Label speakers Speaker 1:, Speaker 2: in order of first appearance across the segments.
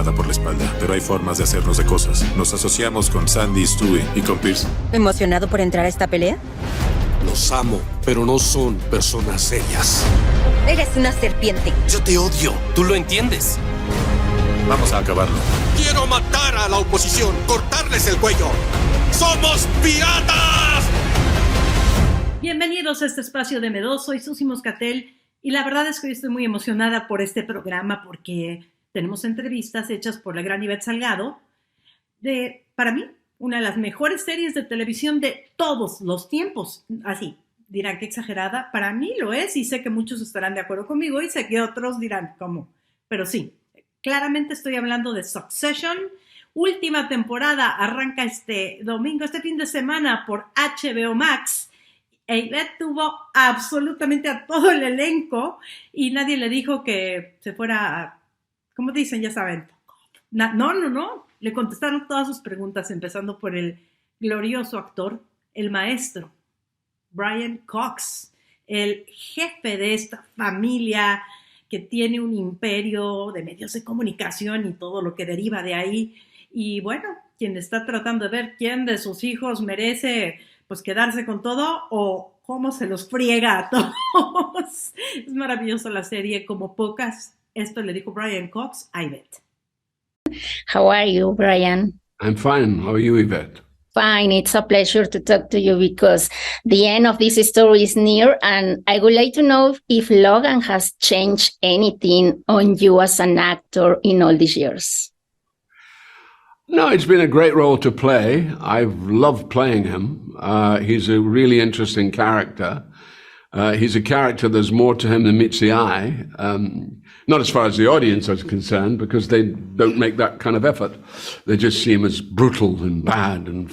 Speaker 1: nada por la espalda, pero hay formas de hacernos de cosas. Nos asociamos con Sandy, Stewie y con Pierce.
Speaker 2: ¿Emocionado por entrar a esta pelea?
Speaker 3: Los amo, pero no son personas serias.
Speaker 2: Eres una serpiente.
Speaker 3: Yo te odio.
Speaker 4: ¿Tú lo entiendes?
Speaker 1: Vamos a acabarlo.
Speaker 3: Quiero matar a la oposición, cortarles el cuello. ¡Somos piratas!
Speaker 5: Bienvenidos a este espacio de M2, soy Susana Moscatel y la verdad es que hoy estoy muy emocionada por este programa porque tenemos entrevistas hechas por la gran Ivett Salgado de, para mí, una de las mejores series de televisión de todos los tiempos. Así, dirán que exagerada, para mí lo es y sé que muchos estarán de acuerdo conmigo y sé que otros dirán cómo, pero sí, claramente estoy hablando de Succession. Última temporada arranca este domingo, este fin de semana por HBO Max. Ivett tuvo absolutamente a todo el elenco y nadie le dijo que se fuera, ¿cómo dicen? Ya saben. No. Le contestaron todas sus preguntas, empezando por el glorioso actor, el maestro, Brian Cox, el jefe de esta familia que tiene un imperio de medios de comunicación y todo lo que deriva de ahí. Y bueno, quien está tratando de ver quién de sus hijos merece pues quedarse con todo o cómo se los friega a todos. Es maravillosa la serie, como pocas. Esto le dijo Brian Cox a Ivett.
Speaker 6: How are you, Brian?
Speaker 7: I'm fine. How are you, Ivett?
Speaker 6: Fine. It's a pleasure to talk to you because the end of this story is near, and I would like to know if Logan has changed anything on you as an actor in all these years.
Speaker 7: No, it's been a great role to play. I've loved playing him. He's a really interesting character. He's a character, there's more to him than meets the eye. Not as far as the audience is concerned, because they don't make that kind of effort. They just see him as brutal and bad and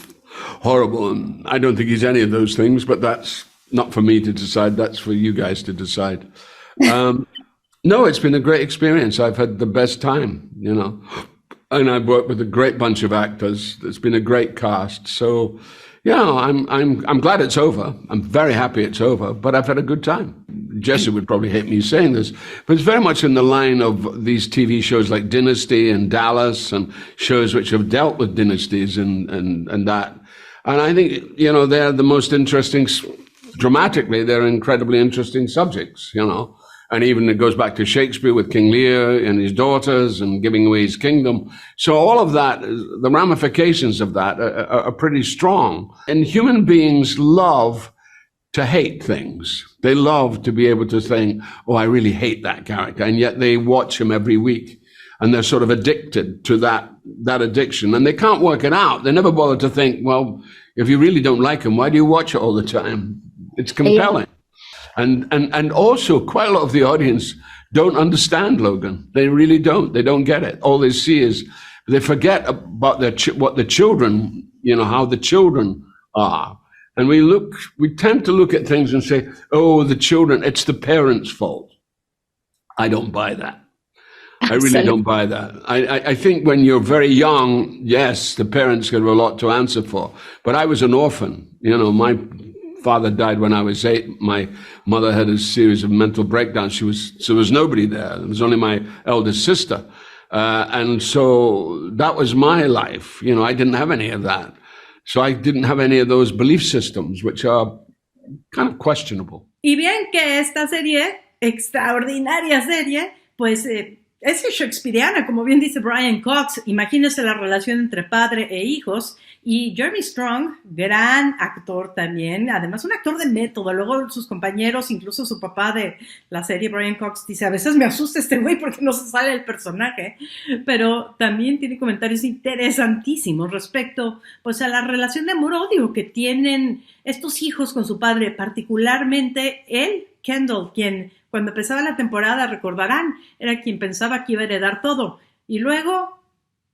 Speaker 7: horrible. And I don't think he's any of those things, but that's not for me to decide. That's for you guys to decide. No, it's been a great experience. I've had the best time, you know. And I've worked with a great bunch of actors. It's been a great cast. So, yeah, I'm glad it's over. I'm very happy it's over, but I've had a good time. Jesse would probably hate me saying this, but it's very much in the line of these TV shows like Dynasty and Dallas and shows which have dealt with dynasties and that. And I think, you know, they're the most interesting, dramatically, they're incredibly interesting subjects, you know. And even it goes back to Shakespeare with King Lear and his daughters and giving away his kingdom. So all of that, the ramifications of that are pretty strong. And human beings love to hate things. They love to be able to think, oh, I really hate that character. And yet they watch him every week. And they're sort of addicted to that addiction. And they can't work it out. They never bother to think, well, if you really don't like him, why do you watch it all the time? It's compelling. And also quite a lot of the audience don't understand Logan. They really don't. They don't get it. All they see is they forget about what the children, you know, how the children are. And we tend to look at things and say, oh, the children, it's the parents' fault. I don't buy that. Absolutely. I really don't buy that. I think when you're very young, yes, the parents have a lot to answer for. But I was an orphan. You know, my father died when I was 8. My mother had a series of mental breakdowns. So there was nobody there. There was only my eldest sister. And so that was my life. You know, I didn't have any of that. So I didn't have any of those belief systems, which are kind of questionable.
Speaker 5: Y bien que esta serie, extraordinaria serie, pues es shakespeariana, como bien dice Brian Cox. Imagínese la relación entre padre e hijos. Y Jeremy Strong, gran actor también, además un actor de método. Luego sus compañeros, incluso su papá de la serie, Brian Cox, dice, a veces me asusta este güey porque no se sale el personaje. Pero también tiene comentarios interesantísimos respecto pues a la relación de amor-odio que tienen estos hijos con su padre, particularmente él, Kendall, quien cuando empezaba la temporada, recordarán, era quien pensaba que iba a heredar todo. Y luego,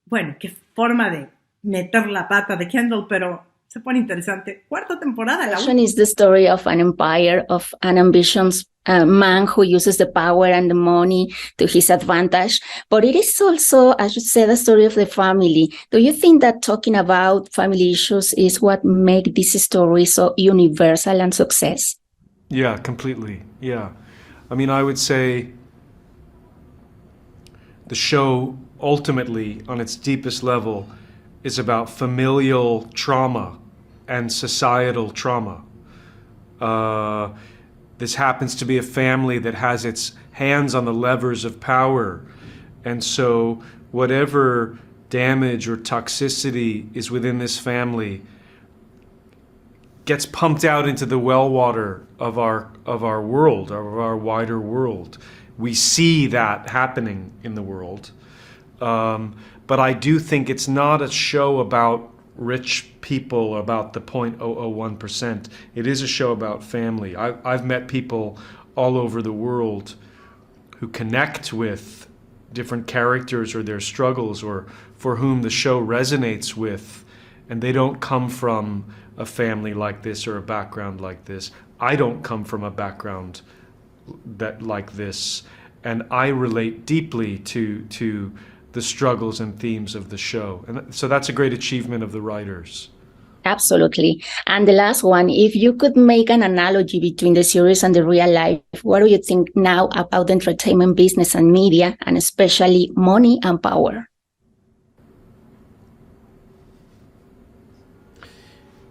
Speaker 5: bueno, qué forma de meter la pata de Kendall, pero se pone interesante. Cuarta temporada.
Speaker 6: Is the story of an empire, of an ambitious man who uses the power and the money to his advantage. But it is also, as you said, a story of the family. Do you think that talking about family issues is what makes this story so universal and success?
Speaker 8: Yeah, completely. Yeah. I mean, I would say
Speaker 4: the show ultimately, on its deepest level, is about familial trauma and societal trauma. This happens to be a family that has its hands on the levers of power. And so whatever damage or toxicity is within this family gets pumped out into the well water of our world, of our wider world. We see that happening in the world. But I do think it's not a show about rich people, about the 0.001%. It is a show about family. I've met people all over the world who connect with different characters or their struggles, or for whom the show resonates with, and they don't come from a family like this or a background like this. I don't come from a background like this, and I relate deeply to the struggles and themes of the show. And so that's a great achievement of the writers.
Speaker 6: Absolutely. And the last one, if you could make an analogy between the series and the real life, what do you think now about the entertainment business and media, and especially money and power?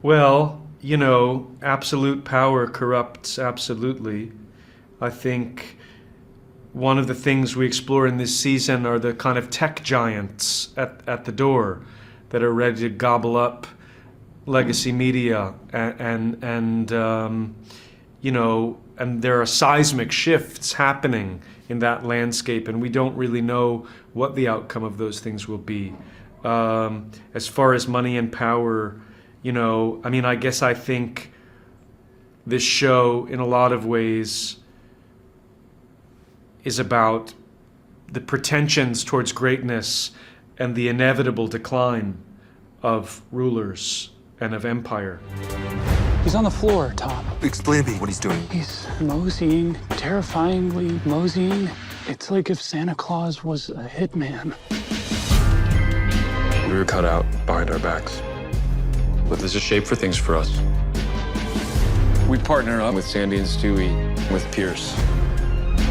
Speaker 4: Well, you know, absolute power corrupts absolutely. I think one of the things we explore in this season are the kind of tech giants at the door that are ready to gobble up legacy media, and you know, and there are seismic shifts happening in that landscape, and we don't really know what the outcome of those things will be. As far as money and power, you know, I mean, I guess I think this show in a lot of ways is about the pretensions towards greatness and the inevitable decline of rulers and of empire.
Speaker 8: He's on the floor, Tom.
Speaker 3: Explain to me what he's doing.
Speaker 8: He's moseying, terrifyingly moseying. It's like if Santa Claus was a hitman.
Speaker 9: We were cut out behind our backs. But there's a shape for things for us. We partner up with Sandy and Stewie, with Pierce.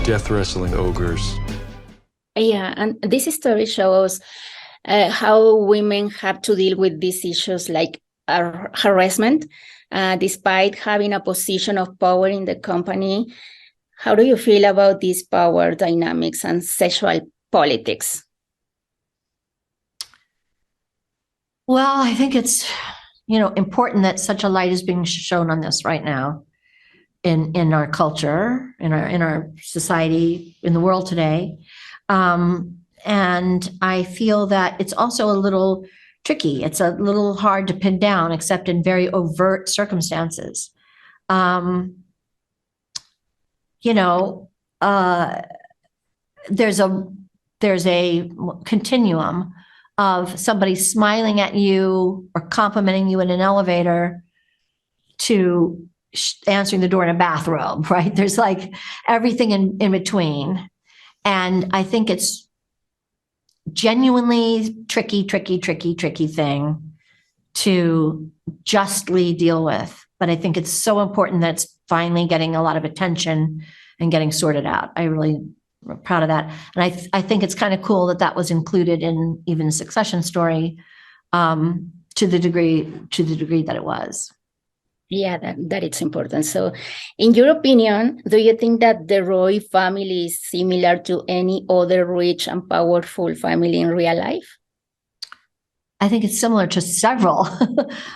Speaker 9: Death wrestling ogres.
Speaker 6: Yeah, and this story shows how women have to deal with these issues like harassment, despite having a position of power in the company. How do you feel about these power dynamics and sexual politics?
Speaker 10: Well, I think it's, you know, important that such a light is being shown on this right now in our culture, in our society, in the world today. And I feel that it's also a little tricky. It's a little hard to pin down, except in very overt circumstances. You know, there's a continuum of somebody smiling at you or complimenting you in an elevator to answering the door in a bathrobe, right? There's like everything in between. And I think it's genuinely tricky thing to justly deal with. But I think it's so important that it's finally getting a lot of attention and getting sorted out. I really am proud of that. And I think it's kind of cool that that was included in even Succession story to the degree that it was.
Speaker 6: Yeah, that it's important. So in your opinion, do you think that the Roy family is similar to any other rich and powerful family in real life?
Speaker 10: I think it's similar to several.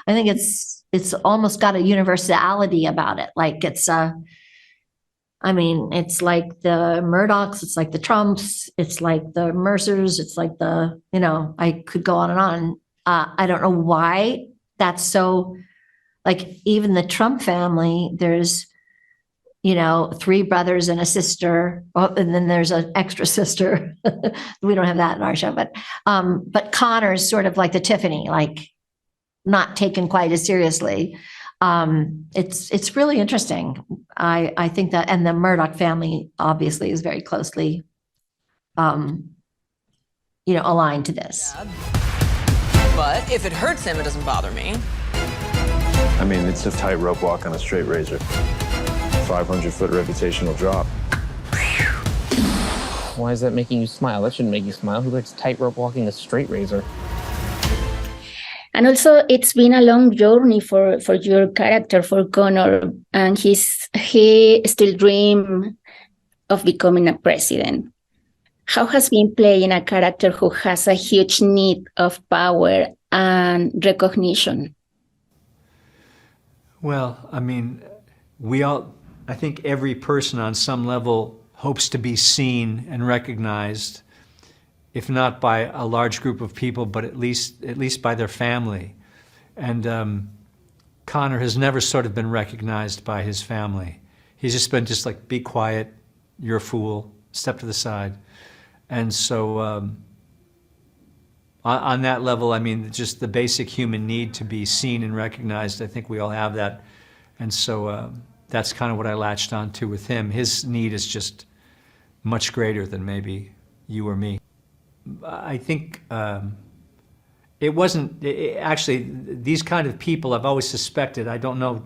Speaker 10: I think it's almost got a universality about it. Like it's it's like the Murdochs, it's like the Trumps, it's like the Mercers, it's like the, you know, I could go on and on. I don't know why that's so. Like even the Trump family, there's, you know, 3 brothers and a sister, and then there's an extra sister. We don't have that in our show, but Connor's sort of like the Tiffany, like not taken quite as seriously. It's really interesting. I think that, and the Murdoch family obviously is very closely, aligned to this.
Speaker 11: But if it hurts him, it doesn't bother me.
Speaker 9: I mean, it's a tightrope walk on a straight razor. 500-foot reputational drop.
Speaker 12: Why is that making you smile? That shouldn't make you smile. Who likes tightrope walking a straight razor?
Speaker 6: And also, it's been a long journey for your character, for Connor, and he still dreams of becoming a president. How has been playing a character who has a huge need of power and recognition?
Speaker 13: Well, I mean, I think every person on some level hopes to be seen and recognized, if not by a large group of people, but at least by their family. And Connor has never sort of been recognized by his family. He's just been like, be quiet, you're a fool, step to the side. And so on that level, I mean, just the basic human need to be seen and recognized, I think we all have that. And so that's kind of what I latched onto with him. His need is just much greater than maybe you or me. I think it wasn't, actually, these kind of people I've always suspected, I don't know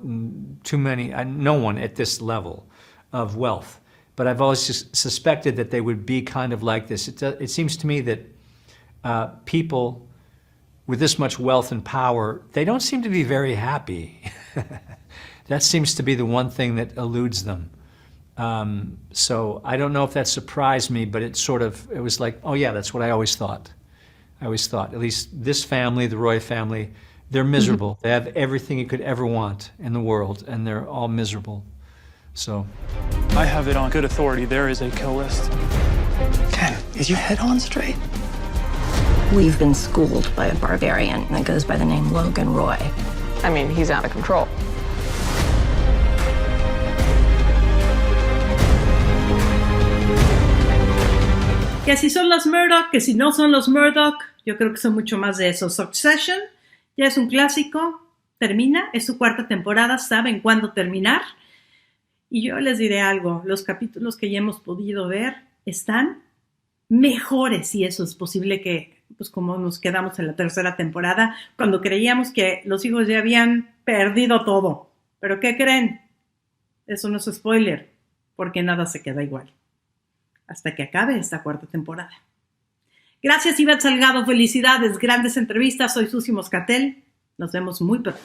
Speaker 13: too many, no one at this level of wealth, but I've always suspected that they would be kind of like this. It seems to me that people with this much wealth and power, they don't seem to be very happy. That seems to be the one thing that eludes them. So I don't know if that surprised me, but it was like, oh yeah, that's what I always thought. At least this family, the Roy family, they're miserable. Mm-hmm. They have everything you could ever want in the world, and they're all miserable. So.
Speaker 8: I have it on good authority. There is a kill list. Ken, is your head on straight?
Speaker 14: We've been schooled by a barbarian that goes by the name Logan Roy.
Speaker 11: I mean, he's out of control.
Speaker 5: Que si son los Murdoch, que si no son los Murdoch, yo creo que son mucho más de eso. Succession ya es un clásico, termina, es su cuarta temporada, saben cuándo terminar. Y yo les diré algo, los capítulos que ya hemos podido ver están mejores, si eso es posible, que pues como nos quedamos en la tercera temporada, cuando creíamos que los hijos ya habían perdido todo. ¿Pero qué creen? Eso no es spoiler, porque nada se queda igual hasta que acabe esta cuarta temporada. Gracias, Ivett Salgado, felicidades, grandes entrevistas. Soy Susana Moscatel. Nos vemos muy pronto.